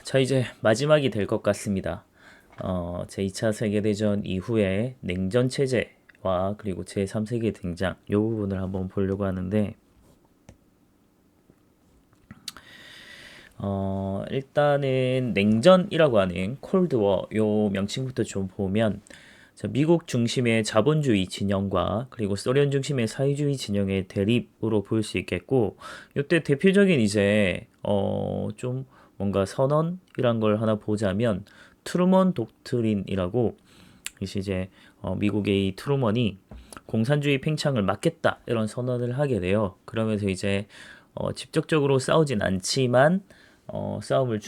자, 이제 마지막이 될 것 같습니다. 제2차 세계대전 이후에 냉전 체제와 그리고 제3세계 등장, 이 부분을 한번 보려고 하는데, 일단은 냉전이라고 하는 콜드워, 요 명칭부터 좀 보면, 자, 미국 중심의 자본주의 진영과 그리고 소련 중심의 사회주의 진영의 대립으로 볼 수 있겠고, 이때 대표적인 이제 좀 뭔가 선언이란 걸 하나 보자면 트루먼 독트린이라고 이제 미국의 이 트루먼이 공산주의 팽창을 막겠다 이런 선언을 하게 돼요. 그러면서 이제 직접적으로 싸우진 않지만 싸움을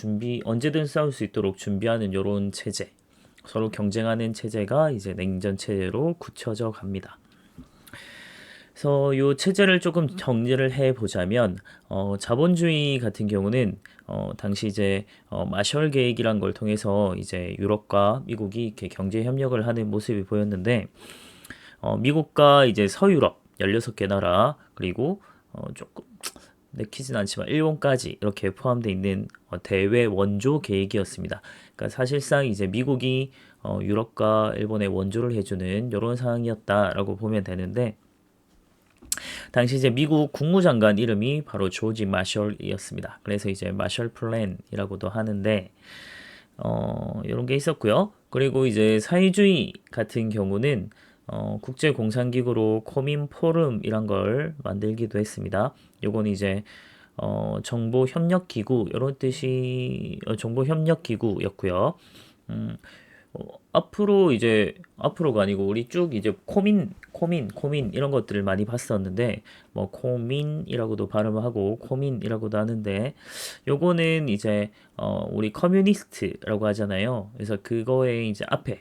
언제든 싸울 수 있도록 준비하는 이런 체제, 서로 경쟁하는 체제가 이제 냉전 체제로 굳혀져 갑니다. 그래서 이 체제를 조금 정리를 해 보자면 자본주의 같은 경우는 당시 이제 마셜 계획이란 걸 통해서 이제 유럽과 미국이 이렇게 경제 협력을 하는 모습이 보였는데 미국과 이제 서유럽 16개 나라 그리고 조금 내키진 않지만 일본까지 이렇게 포함되어 있는 대외 원조 계획이었습니다. 그러니까 사실상 이제 미국이 유럽과 일본에 원조를 해주는 이런 상황이었다라고 보면 되는데 당시 이제 미국 국무장관 이름이 바로 조지 마셜이었습니다. 그래서 이제 마셜 플랜이라고도 하는데 이런 게 있었고요. 그리고 이제 사회주의 같은 경우는 국제공산기구로 코민 포럼이란 걸 만들기도 했습니다. 요건 이제 정보협력기구 이런 뜻이 정보협력기구였고요. 음, 앞으로가 아니고 우리 쭉 이제 코민 이런 것들을 많이 봤었는데 뭐 코민이라고도 발음을 하고 코민이라고도 하는데 요거는 이제 우리 커뮤니스트라고 하잖아요. 그래서 그거에 이제 앞에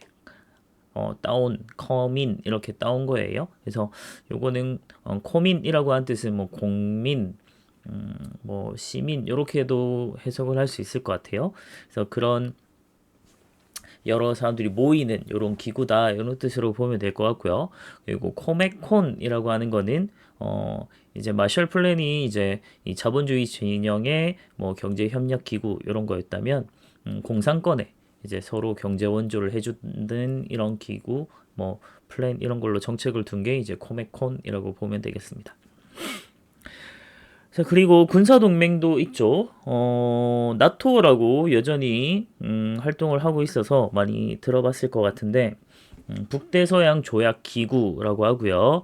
따온 커민 이렇게 따온 거예요. 그래서 요거는 코민이라고 한 뜻은 뭐 공민 뭐 시민 이렇게도 해석을 할 수 있을 것 같아요. 그래서 그런 여러 사람들이 모이는 이런 기구다 이런 뜻으로 보면 될 것 같고요. 그리고 코메콘이라고 하는 거는 이제 마셜 플랜이 이제 이 자본주의 진영의 뭐 경제 협력 기구 이런 거였다면 공산권에 이제 서로 경제 원조를 해주는 이런 기구 뭐 플랜 이런 걸로 정책을 둔 게 이제 코메콘이라고 보면 되겠습니다. 자, 그리고 군사동맹도 있죠. 나토라고 여전히 활동을 하고 있어서 많이 들어봤을 것 같은데, 북대서양 조약 기구라고 하고요.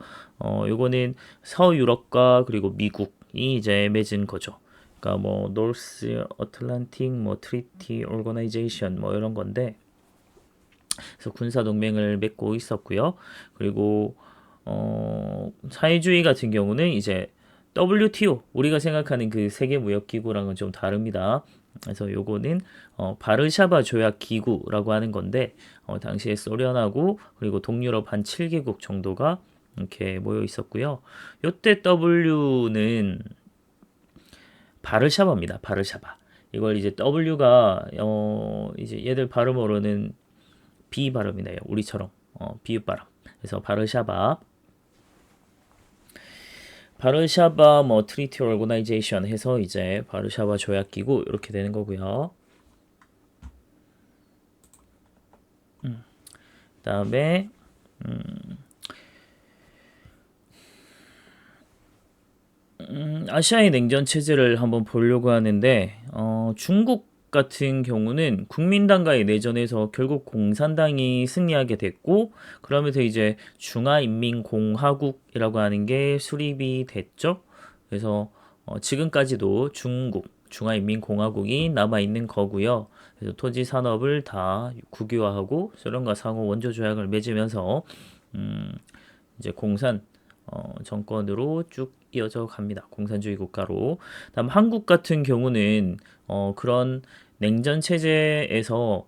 요거는 서유럽과 그리고 미국이 이제 맺은 거죠. 그러니까 뭐 노스 어틀란틱 뭐 트리티 오거나이제이션 뭐 이런 건데, 그래서 군사 동맹을 맺고 있었고요. 그리고 사회주의 같은 경우는 이제 WTO 우리가 생각하는 그 세계 무역 기구랑은 좀 다릅니다. 그래서 요거는 바르샤바 조약 기구라고 하는 건데 당시에 소련하고 그리고 동유럽 한 7개국 정도가 이렇게 모여 있었고요. 요때 W는 바르샤바입니다. 바르샤바. 이걸 이제 W가 이제 얘들 발음으로는 B 발음이네요. 우리처럼 비읍 발음. 그래서 바르샤바 뭐 트리티 오거나이제이션 해서 이제 바르샤바 조약 기구 이렇게 되는 거고요. 그다음에 아시아의 냉전 체제를 한번 보려고 하는데 중국 같은 경우는 국민당과의 내전에서 결국 공산당이 승리하게 됐고 그러면서 이제 중화인민공화국이라고 하는 게 수립이 됐죠. 그래서 지금까지도 중화인민공화국이 남아 있는 거고요. 그래서 토지 산업을 다 국유화하고 소련과 상호 원조 조약을 맺으면서 음, 이제 공산 정권으로 쭉 이어져 갑니다. 공산주의 국가로. 다음 한국 같은 경우는 그런 냉전 체제에서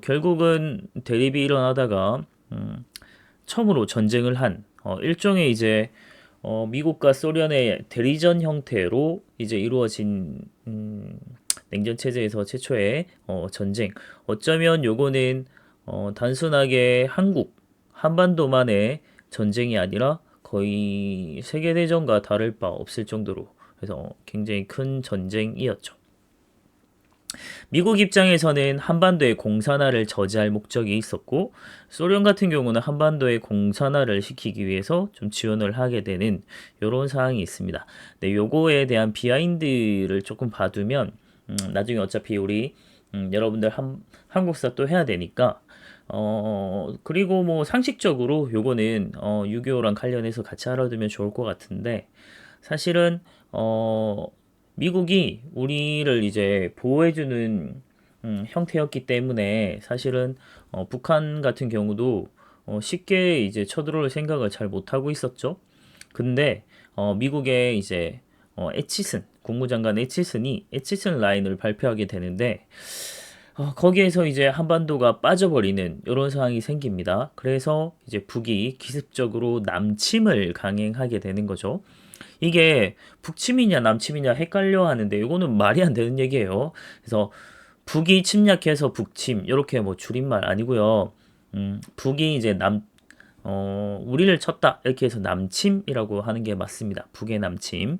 결국은 대립이 일어나다가 처음으로 전쟁을 한 일종의 이제 미국과 소련의 대리전 형태로 이제 이루어진 냉전 체제에서 최초의 전쟁. 어쩌면 요거는 단순하게 한반도만의 전쟁이 아니라 거의 세계대전과 다를 바 없을 정도로 그래서 굉장히 큰 전쟁이었죠. 미국 입장에서는 한반도의 공산화를 저지할 목적이 있었고 소련 같은 경우는 한반도의 공산화를 시키기 위해서 좀 지원을 하게 되는 이런 상황이 있습니다. 네, 요거에 대한 비하인드를 조금 봐두면 나중에 어차피 우리 여러분들 한국사 또 해야 되니까 그리고 뭐 상식적으로 요거는 6.25랑 관련해서 같이 알아두면 좋을 것 같은데 사실은 미국이 우리를 이제 보호해주는 형태였기 때문에 사실은 북한 같은 경우도 쉽게 이제 쳐들어올 생각을 잘 못하고 있었죠. 근데 미국의 이제 애치슨 국무장관 애치슨 라인을 발표하게 되는데 거기에서 이제 한반도가 빠져버리는 이런 상황이 생깁니다. 그래서 이제 북이 기습적으로 남침을 강행하게 되는 거죠. 이게 북침이냐 남침이냐 헷갈려 하는데 이거는 말이 안 되는 얘기예요. 그래서 북이 침략해서 북침 이렇게 뭐 줄임말 아니고요. 북이 이제 우리를 쳤다 이렇게 해서 남침이라고 하는 게 맞습니다. 북의 남침.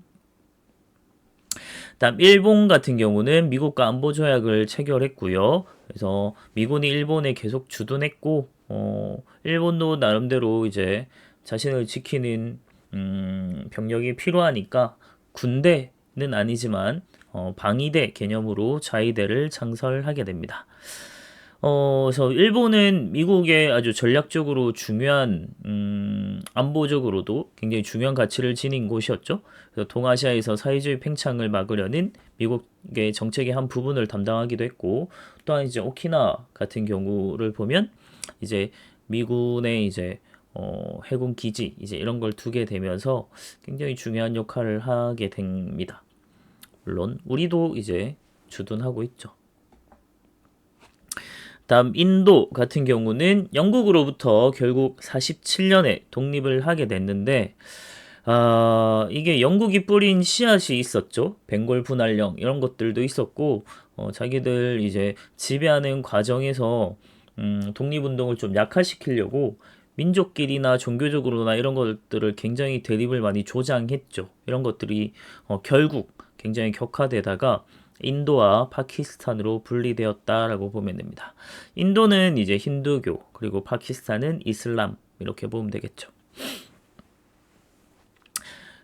다음 일본 같은 경우는 미국과 안보 조약을 체결했고요. 그래서 미군이 일본에 계속 주둔했고 일본도 나름대로 이제 자신을 지키는 병력이 필요하니까 군대는 아니지만 방위대 개념으로 자위대를 창설하게 됩니다. 그래서 일본은 미국의 아주 전략적으로 중요한 안보적으로도 굉장히 중요한 가치를 지닌 곳이었죠. 그래서 동아시아에서 사회주의 팽창을 막으려는 미국의 정책의 한 부분을 담당하기도 했고, 또한 이제 오키나와 같은 경우를 보면 이제 미군의 이제 해군 기지 이제 이런 걸 두게 되면서 굉장히 중요한 역할을 하게 됩니다. 물론 우리도 이제 주둔하고 있죠. 다음 인도 같은 경우는 영국으로부터 결국 47년에 독립을 하게 됐는데 이게 영국이 뿌린 씨앗이 있었죠. 벵골 분할령 이런 것들도 있었고 자기들 이제 지배하는 과정에서 독립운동을 좀 약화시키려고 민족끼리나 종교적으로나 이런 것들을 굉장히 대립을 많이 조장했죠. 이런 것들이 결국 굉장히 격화되다가 인도와 파키스탄으로 분리되었다라고 보면 됩니다. 인도는 이제 힌두교, 그리고 파키스탄은 이슬람 이렇게 보면 되겠죠.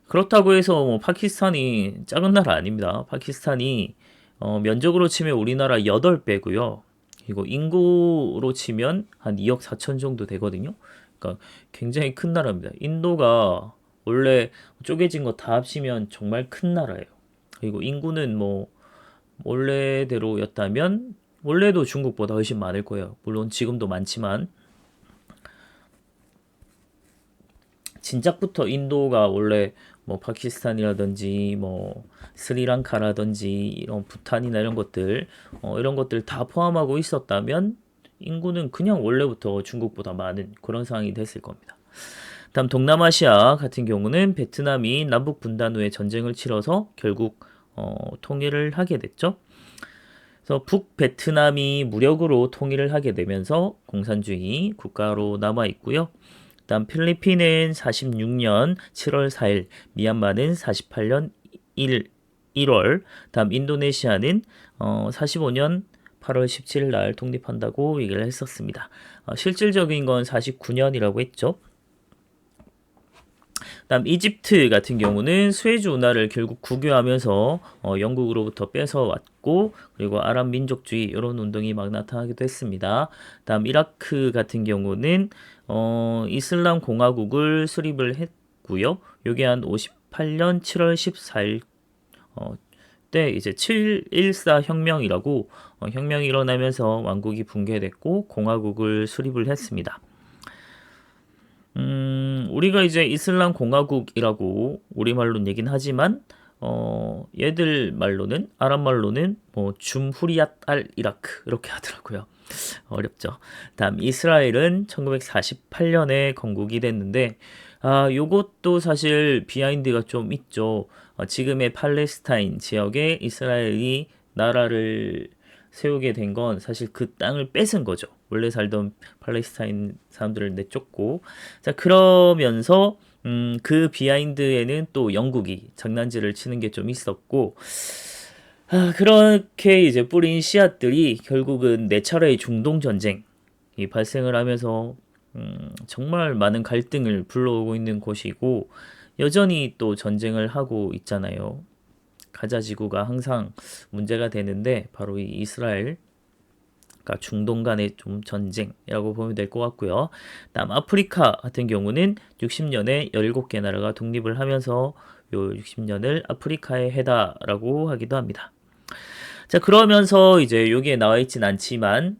그렇다고 해서 뭐 파키스탄이 작은 나라 아닙니다. 파키스탄이 면적으로 치면 우리나라 8배고요. 그리고 인구로 치면 한 2억 4천 정도 되거든요. 그러니까 굉장히 큰 나라입니다. 인도가 원래 쪼개진 거 다 합치면 정말 큰 나라예요. 그리고 인구는 뭐 원래대로였다면 원래도 중국보다 훨씬 많을 거예요. 물론 지금도 많지만 진작부터 인도가 원래 뭐 파키스탄이라든지 뭐 스리랑카라든지 이런 부탄이나 이런 것들 다 포함하고 있었다면 인구는 그냥 원래부터 중국보다 많은 그런 상황이 됐을 겁니다. 다음 동남아시아 같은 경우는 베트남이 남북 분단 후에 전쟁을 치러서 결국 통일을 하게 됐죠. 그래서 북베트남이 무력으로 통일을 하게 되면서 공산주의 국가로 남아 있고요. 다음 필리핀은 46년 7월 4일, 미얀마는 48년 1월, 다음 인도네시아는 45년 8월 17일 날 독립한다고 얘기를 했었습니다. 실질적인 건 49년이라고 했죠. 다음 이집트 같은 경우는 스웨즈 운하를 결국 국유하면서 영국으로부터 뺏어왔고 그리고 아랍 민족주의 이런 운동이 막 나타나기도 했습니다. 다음 이라크 같은 경우는 이슬람 공화국을 수립을 했고요. 요게 한 58년 7월 14일 때 이제 7.14 혁명이라고 혁명이 일어나면서 왕국이 붕괴됐고 공화국을 수립을 했습니다. 우리가 이제 이슬람 공화국이라고 우리말로는 얘긴 하지만 얘들 말로는 아랍 말로는 뭐 줌후리앗 알 이라크 이렇게 하더라고요. 어렵죠. 다음 이스라엘은 1948년에 건국이 됐는데 요것도 사실 비하인드가 좀 있죠. 지금의 팔레스타인 지역에 이스라엘이 나라를 세우게 된 건 사실 그 땅을 뺏은 거죠. 원래 살던 팔레스타인 사람들을 내쫓고 자 그러면서 그 비하인드에는 또 영국이 장난질을 치는 게 좀 있었고 그렇게 이제 뿌린 씨앗들이 결국은 네 차례의 중동 전쟁이 발생을 하면서 정말 많은 갈등을 불러오고 있는 곳이고 여전히 또 전쟁을 하고 있잖아요. 가자 지구가 항상 문제가 되는데 바로 이 이스라엘 그러니까 중동 간의 좀 전쟁이라고 보면 될 것 같고요. 다음 아프리카 같은 경우는 60년에 17개 나라가 독립을 하면서 요 60년을 아프리카의 해다라고 하기도 합니다. 자, 그러면서 이제 여기에 나와 있진 않지만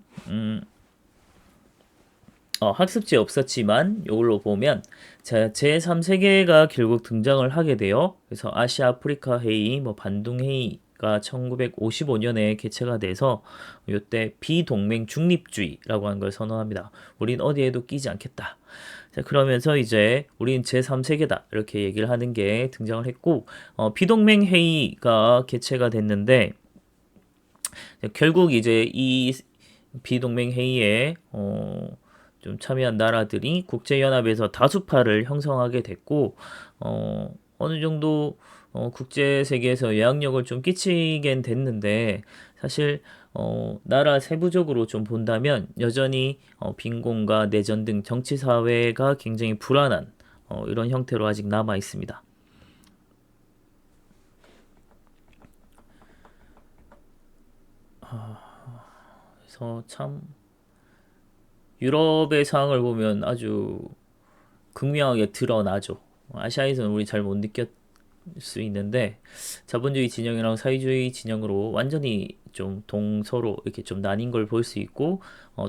학습지에 없었지만 이걸로 보면 자, 제3세계가 결국 등장을 하게 돼요. 그래서 아시아 아프리카 회의, 뭐 반둥 회의가 1955년에 개최가 돼서 이때 비동맹 중립주의라고 하는 걸 선언합니다. 우린 어디에도 끼지 않겠다. 자, 그러면서 이제 우린 제3세계다 이렇게 얘기를 하는 게 등장을 했고 비동맹 회의가 개최가 됐는데 결국 이제 이 비동맹 회의에 좀 참여한 나라들이 국제연합에서 다수파를 형성하게 됐고 어느 정도 국제 세계에서 영향력을 좀 끼치긴 됐는데 사실 나라 세부적으로 좀 본다면 여전히 빈곤과 내전 등 정치 사회가 굉장히 불안한 이런 형태로 아직 남아 있습니다. 그래서 참 유럽의 상황을 보면 아주 극명하게 드러나죠. 아시아에서는 우리 잘 못 느꼈을 수 있는데 자본주의 진영이랑 사회주의 진영으로 완전히 좀 동서로 이렇게 좀 나뉜 걸 볼 수 있고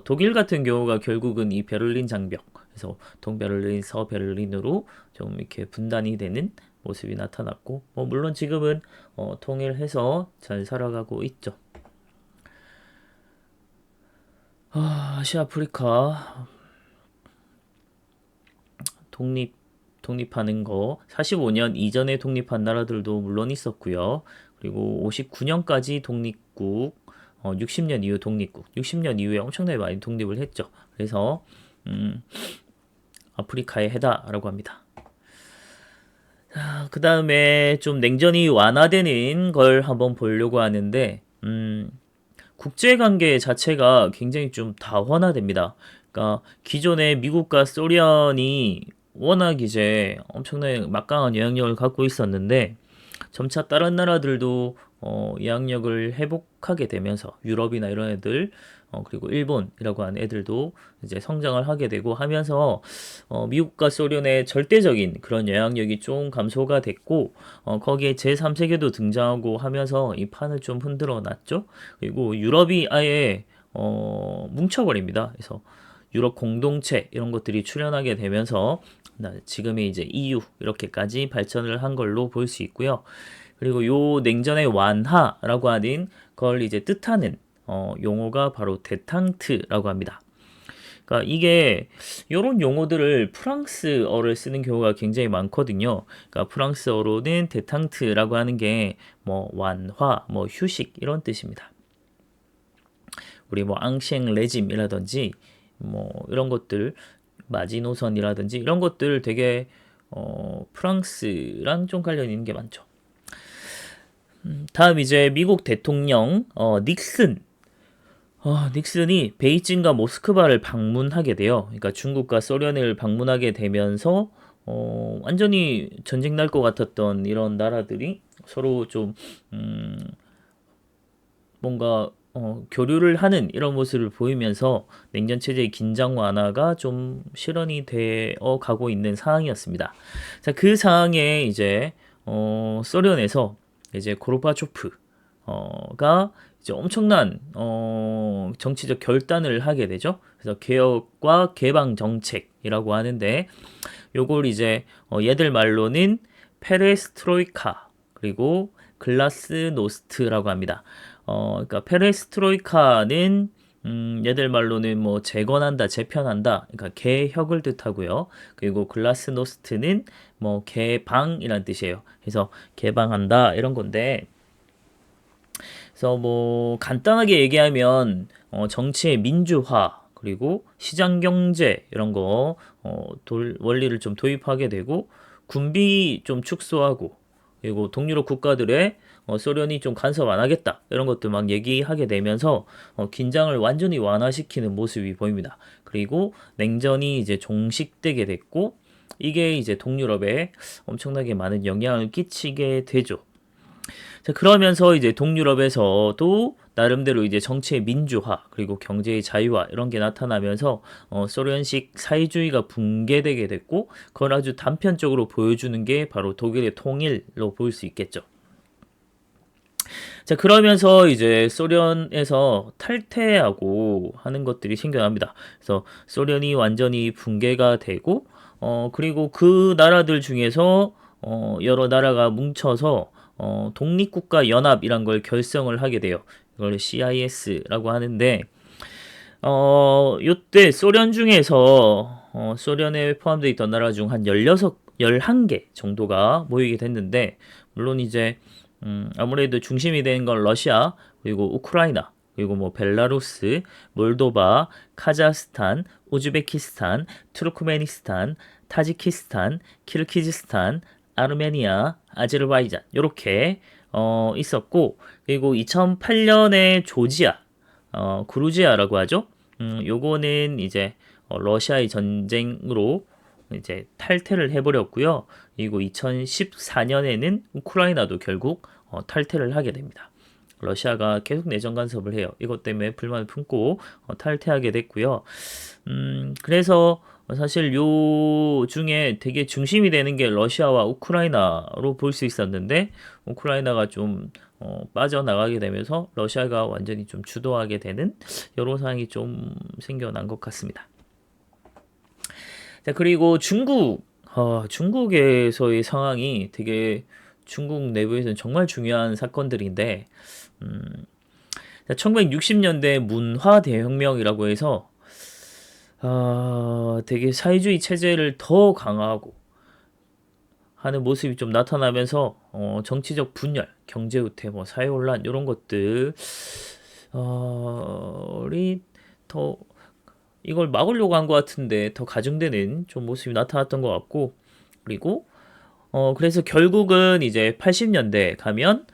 독일 같은 경우가 결국은 이 베를린 장벽 그래서 동베를린, 서베를린으로 좀 이렇게 분단이 되는 모습이 나타났고 물론 지금은 통일해서 잘 살아가고 있죠. 아시아 아프리카 독립 독립하는 거 45년 이전에 독립한 나라들도 물론 있었고요. 그리고 59년까지 독립국, 60년 이후 독립국, 60년 이후에 엄청나게 많이 독립을 했죠. 그래서 아프리카의 해다라고 합니다. 그 다음에 좀 냉전이 완화되는 걸 한번 보려고 하는데 국제관계 자체가 굉장히 좀 다원화됩니다. 그러니까 기존의 미국과 소련이 워낙 이제 엄청나게 막강한 영향력을 갖고 있었는데 점차 다른 나라들도 영향력을 회복하게 되면서 유럽이나 이런 애들 그리고 일본이라고 하는 애들도 이제 성장을 하게 되고 하면서 미국과 소련의 절대적인 그런 영향력이 좀 감소가 됐고 거기에 제3세계도 등장하고 하면서 이 판을 좀 흔들어 놨죠. 그리고 유럽이 아예 뭉쳐버립니다. 그래서 유럽 공동체 이런 것들이 출현하게 되면서 지금의 이제 EU 이렇게까지 발전을 한 걸로 볼 수 있고요. 그리고 요 냉전의 완화라고 하는 걸 이제 뜻하는 용어가 바로 데탕트라고 합니다. 그러니까 이게 이런 용어들을 프랑스어를 쓰는 경우가 굉장히 많거든요. 그러니까 프랑스어로는 데탕트라고 하는 게 뭐 완화, 뭐 휴식 이런 뜻입니다. 우리 뭐 앙셴 레짐이라든지 뭐 이런 것들 마지노선이라든지 이런 것들 되게 프랑스랑 좀 관련 있는 게 많죠. 다음 이제 미국 대통령 닉슨 닉슨이 베이징과 모스크바를 방문하게 돼요. 그러니까 중국과 소련을 방문하게 되면서 완전히 전쟁 날 것 같았던 이런 나라들이 서로 좀 뭔가 교류를 하는 이런 모습을 보이면서 냉전 체제의 긴장 완화가 좀 실현이 되어 가고 있는 상황이었습니다. 자, 그 상황에 이제 소련에서 이제 고르바초프가 이제 엄청난 정치적 결단을 하게 되죠. 그래서 개혁과 개방 정책이라고 하는데 요걸 이제 얘들 말로는 페레스트로이카 그리고 글라스노스트라고 합니다. 그러니까 페레스트로이카는 얘들 말로는 뭐 재건한다, 재편한다, 그러니까 개혁을 뜻하고요. 그리고 글라스노스트는 뭐 개방이란 뜻이에요. 그래서 개방한다 이런 건데, 그래서 뭐 간단하게 얘기하면 정치의 민주화 그리고 시장 경제 이런 거 원리를 좀 도입하게 되고 군비 좀 축소하고 그리고 동유럽 국가들의 소련이 좀 간섭 안 하겠다 이런 것들 막 얘기하게 되면서 긴장을 완전히 완화시키는 모습이 보입니다. 그리고 냉전이 이제 종식되게 됐고 이게 이제 동유럽에 엄청나게 많은 영향을 끼치게 되죠. 자, 그러면서 이제 동유럽에서도 나름대로 이제 정치의 민주화 그리고 경제의 자유화 이런 게 나타나면서 소련식 사회주의가 붕괴되게 됐고 그걸 아주 단편적으로 보여주는 게 바로 독일의 통일로 볼 수 있겠죠. 자, 그러면서 이제 소련에서 탈퇴하고 하는 것들이 생겨납니다. 그래서 소련이 완전히 붕괴가 되고, 그리고 그 나라들 중에서, 여러 나라가 뭉쳐서, 독립국가 연합이란 걸 결성을 하게 돼요. 이걸 CIS라고 하는데, 요때 소련 중에서, 소련에 포함되어 있던 나라 중 한 16, 11개 정도가 모이게 됐는데, 물론 이제 아무래도 중심이 되는 건 러시아, 그리고 우크라이나, 그리고 뭐 벨라루스, 몰도바, 카자흐스탄, 우즈베키스탄, 투르크메니스탄, 타지키스탄, 키르키즈스탄, 아르메니아, 아제르바이잔 이렇게 있었고 그리고 2008년에 조지아, 그루지아라고 하죠. 요거는 이제 러시아의 전쟁으로 이제 탈퇴를 해버렸고요. 그리고 2014년에는 우크라이나도 결국 탈퇴를 하게 됩니다. 러시아가 계속 내정 간섭을 해요. 이것 때문에 불만을 품고 탈퇴하게 됐고요. 그래서 사실 요 중에 되게 중심이 되는 게 러시아와 우크라이나로 볼 수 있었는데 우크라이나가 좀 빠져나가게 되면서 러시아가 완전히 좀 주도하게 되는 여러 상황이 좀 생겨난 것 같습니다. 자, 그리고 중국에서의 상황이 되게 중국 내부에서는 정말 중요한 사건들인데, 1960년대 문화 대혁명이라고 해서, 되게 사회주의 체제를 더 강화하고 하는 모습이 좀 나타나면서, 정치적 분열, 경제 후퇴, 뭐 사회 혼란 이런 것들이 더 이걸 막으려고 한 것 같은데 더 가중되는 좀 모습이 나타났던 것 같고 그리고 그래서 결국은 이제 80년대 가면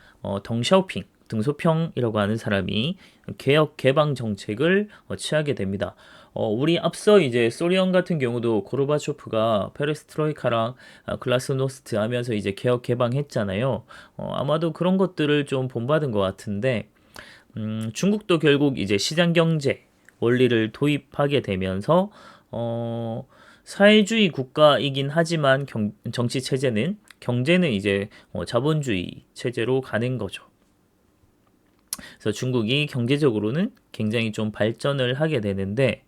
덩샤오핑 등소평이라고 하는 사람이 개혁 개방 정책을 취하게 됩니다. 우리 앞서 이제 소련 같은 경우도 고르바초프가 페레스트로이카랑 글라스노스트 하면서 이제 개혁 개방했잖아요. 아마도 그런 것들을 좀 본받은 것 같은데 중국도 결국 이제 시장 경제 원리를 도입하게 되면서 사회주의 국가이긴 하지만 정치 체제는 경제는 이제 자본주의 체제로 가는 거죠. 그래서 중국이 경제적으로는 굉장히 좀 발전을 하게 되는데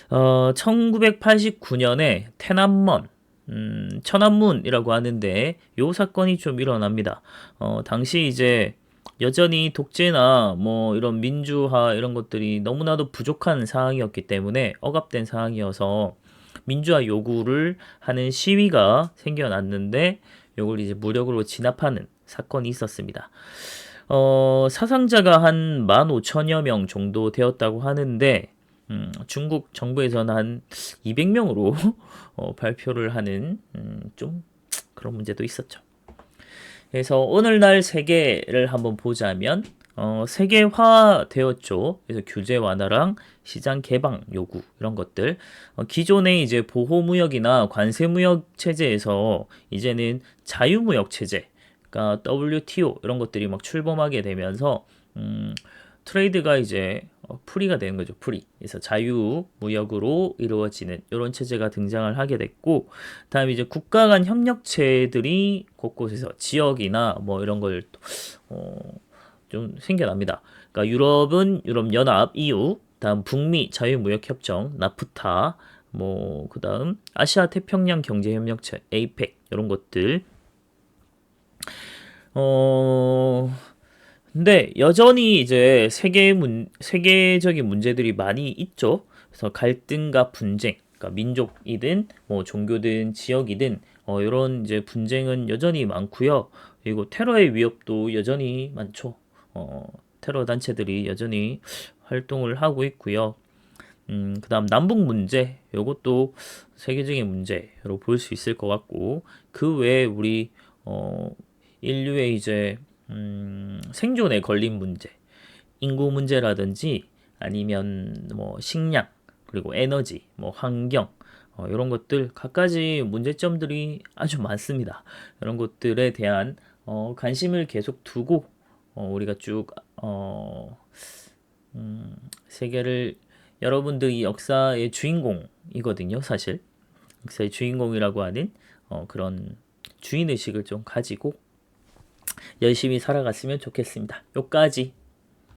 1989년에 태난먼 천안문이라고 하는데 요 사건이 좀 일어납니다. 당시 이제 여전히 독재나 뭐 이런 민주화 이런 것들이 너무나도 부족한 상황이었기 때문에 억압된 상황이어서 민주화 요구를 하는 시위가 생겨났는데 요걸 이제 무력으로 진압하는 사건이 있었습니다. 사상자가 한 15,000여 명 정도 되었다고 하는데 중국 정부에서는 한 200명으로 발표를 하는 좀 그런 문제도 있었죠. 그래서 오늘날 세계를 한번 보자면 세계화 되었죠. 그래서 규제 완화랑 시장 개방 요구 이런 것들 기존의 이제 보호무역이나 관세무역 체제에서 이제는 자유무역 체제 그러니까 WTO 이런 것들이 막 출범하게 되면서 트레이드가 이제 프리가 되는 거죠. 프리. 그래서 자유무역으로 이루어지는 이런 체제가 등장을 하게 됐고 다음에 이제 국가 간 협력체들이 곳곳에서 지역이나 뭐 이런 걸 좀 생겨납니다. 그러니까 유럽은 유럽연합 EU, 다음 북미 자유무역협정 나프타, 뭐 그다음 아시아 태평양 경제협력체 APEC 이런 것들 근데 여전히 이제 세계적인 문제들이 많이 있죠. 그래서 갈등과 분쟁, 그러니까 민족이든 뭐 종교든 지역이든 이런 이제 분쟁은 여전히 많고요. 그리고 테러의 위협도 여전히 많죠. 테러 단체들이 여전히 활동을 하고 있고요. 그다음 남북 문제, 요것도 세계적인 문제로 볼 수 있을 것 같고 그 외에 우리 인류의 이제 생존에 걸린 문제, 인구 문제라든지 아니면 뭐 식량, 그리고 에너지, 뭐 환경, 이런 것들 갖가지 문제점들이 아주 많습니다. 이런 것들에 대한 관심을 계속 두고 우리가 쭉 세계를 여러분들이 역사의 주인공이거든요, 사실. 역사의 주인공이라고 하는 그런 주인의식을 좀 가지고 열심히 살아갔으면 좋겠습니다. 요까지